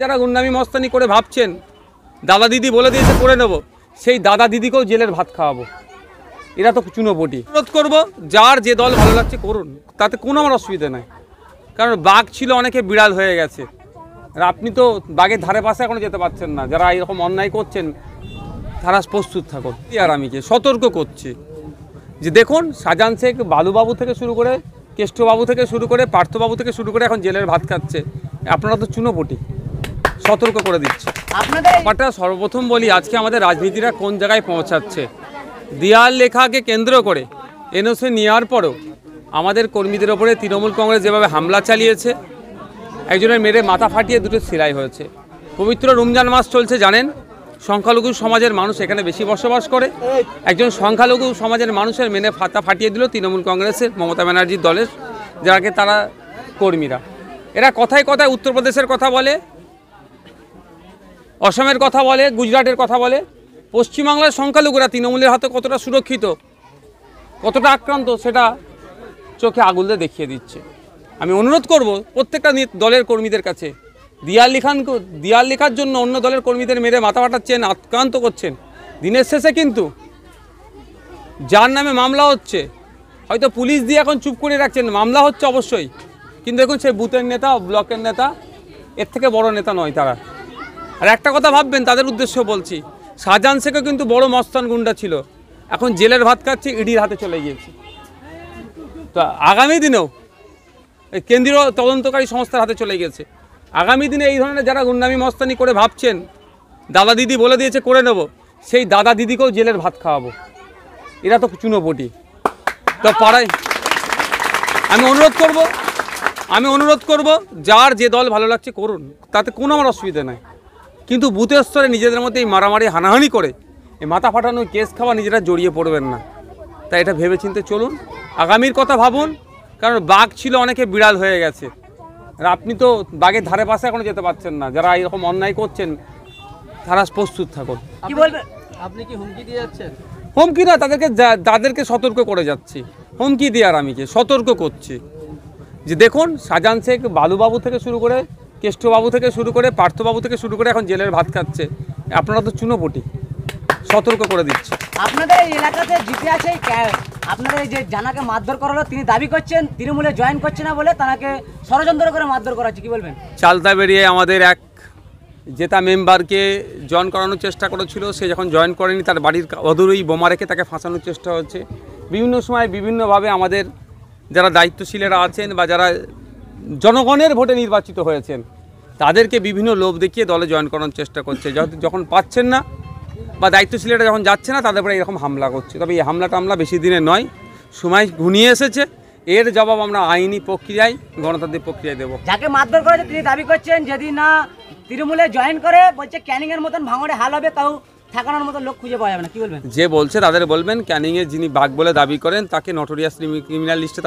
যারা গুন্ডামি মস্তানি করে ভাবছেন দাদা দিদি বলে দিয়েছে করে নেব, সেই দাদা দিদিকেও জেলের ভাত খাওয়াবো। এরা তো চুনোপটি। অনুরোধ করবো যার যে দল ভালো লাগছে করুন, তাতে কোনো আমার অসুবিধা নাই। কারণ বাঘ ছিল অনেকে বিড়াল হয়ে গেছে, আর আপনি তো বাঘের ধারে পাশে এখনো যেতে পারছেন না। যারা এরকম অন্যায় করছেন তারা প্রস্তুত থাকুন। আর আমি সতর্ক করছি যে দেখুন, শাহজাহান শেখ বালুবাবু থেকে শুরু করে কেষ্টবাবু থেকে শুরু করে পার্থবাবু থেকে শুরু করে এখন জেলের ভাত খাচ্ছে। আপনারা তো চুনোপটি, সতর্ক করে দিচ্ছে আপনাদের। সর্বপ্রথম বলি, আজকে আমাদের রাজনীতিরা কোন জায়গায় পৌঁছাচ্ছে। দেয়াল লেখাকে কেন্দ্র করে এনওসি নেওয়ার পরেও আমাদের কর্মীদের ওপরে তৃণমূল কংগ্রেস যেভাবে হামলা চালিয়েছে, একজনের মেরে মাথা ফাটিয়ে দুটো সেলাই হয়েছে। পবিত্র রমজান মাস চলছে জানেন, সংখ্যালঘু সমাজের মানুষ এখানে বেশি বসবাস করে। একজন সংখ্যালঘু সমাজের মানুষের মেনে মাথা ফাটিয়ে দিল তৃণমূল কংগ্রেসের মমতা ব্যানার্জির দলের যাকে তারা কর্মীরা। এরা কথায় কথায় উত্তরপ্রদেশের কথা বলে, অসমের কথা বলে, গুজরাটের কথা বলে। পশ্চিমবাংলার সংখ্যালঘুরা তৃণমূলের হাতে কতটা সুরক্ষিত, কতটা আক্রান্ত, সেটা চোখে আগুল দিয়ে দেখিয়ে দিচ্ছে। আমি অনুরোধ করব প্রত্যেকটা দলের কর্মীদের কাছে, দেয়াল লেখার জন্য অন্য দলের কর্মীদের মেরে মাথা ফাটাচ্ছেন, আক্রান্ত করছেন। দিনের শেষে কিন্তু যার নামে মামলা হচ্ছে, হয়তো পুলিশ দিয়ে এখন চুপ করে রাখছেন, মামলা হচ্ছে অবশ্যই, কিন্তু দেখুন সে বুথের নেতা, ব্লকের নেতা, এর থেকে বড় নেতা নয় তারা। আর একটা কথা ভাববেন, তাদের উদ্দেশ্য বলছি, শাহজাহান শেখও কিন্তু বড় মস্তান গুন্ডা ছিল, এখন জেলের ভাত খাচ্ছে, ইডির হাতে চলে গিয়েছে। তো আগামী দিনেও কেন্দ্রীয় তদন্তকারী সংস্থার হাতে চলে গেছে। আগামী দিনে এই ধরনের যারা গুন্ডামি মস্তানি করে ভাবছেন দাদা দিদি বলে দিয়েছে করে নেব, সেই দাদা দিদিকেও জেলের ভাত খাওয়াবো। এরা তো চুনোপটি। তো পাড়ায় আমি অনুরোধ করব যার যে দল ভালো লাগছে করুন, তাতে কোনো আমার অসুবিধা নাই। কিন্তু বুথের স্তরে নিজেদের মধ্যে এই মারামারি হানাহানি করে এই মাথা ফাটানো কেস খাওয়া নিজেরা জড়িয়ে পড়বেন না। তাই এটা ভেবেচিন্তে চলুন, আগামীর কথা ভাবুন। কারণ বাঘ ছিল অনেকে বিড়াল হয়ে গেছে, আর আপনি তো বাঘের ধারে পাশে এখনো যেতে পারছেন না। যারা এরকম অন্যায় করছেন তারা প্রস্তুত থাকুন। কি বলবেন? আপনি কি হুমকি দিয়ে যাচ্ছেন? হুমকি না, তাদেরকে সতর্ক করে যাচ্ছি। হুমকি দিয়ে আর আমি সতর্ক করছি যে দেখুন, শাহজাহান শেখ বালুবাবু থেকে শুরু করে কেষ্টবাবু থেকে শুরু করে পার্থবাবু থেকে শুরু করে এখন জেলের ভাত খাচ্ছে। আপনারা তো চুনোপটি, সতর্ক করে দিচ্ছে। আপনাদের এই এলাকাতে জিতে আছে, আপনাদের এই যে জানাকে মারধর করা হলো, তিনি দাবি করছেন তৃণমূলে জয়েন করছে না বলে তাকে ষড়যন্ত্র করে মারধর করা হচ্ছে, কি বলবেন? চালতা বেরিয়ে আমাদের এক জেতা মেম্বারকে জয়েন করানোর চেষ্টা করেছিল, সে যখন জয়েন করেনি তার বাড়ির অদূরেই বোমা রেখে তাকে ফাঁসানোর চেষ্টা হচ্ছে। বিভিন্ন সময় বিভিন্নভাবে আমাদের যারা দায়িত্বশীলেরা আছেন বা যারা জনগণের ভোটে নির্বাচিত হয়েছেন তাদেরকে বিভিন্ন লোভ দেখিয়ে দলে জয়েন করানোর চেষ্টা করছে। যখন পাচ্ছেন না বা দায়িত্বশীলেরা যখন যাচ্ছে না, তাদের উপরে এরকম হামলা করছে। তবে এই হামলা বেশি দিনের নয়, সময় ঘনিয়ে এসেছে। এর জবাব আমরা আইনি প্রক্রিয়ায়, গণতান্ত্রিক প্রক্রিয়ায় দেবো। যাকে মারধর করেছে তিনি দাবি করছেন যদি না তৃণমূলে জয়েন করে, বলছে ক্যানিংয়ের মতন ভাঙড়ে হাল হবে, তাও ঠেকানোর মতো লোক খুঁজে পাওয়া যাবে না, কি বলবেন? যে বলছে তাদের বলবেন, ক্যানিংয়ে যিনি বাঘ বলে দাবি করেন তাকে নটোরিয়াস ক্রিমিনাল লিস্টে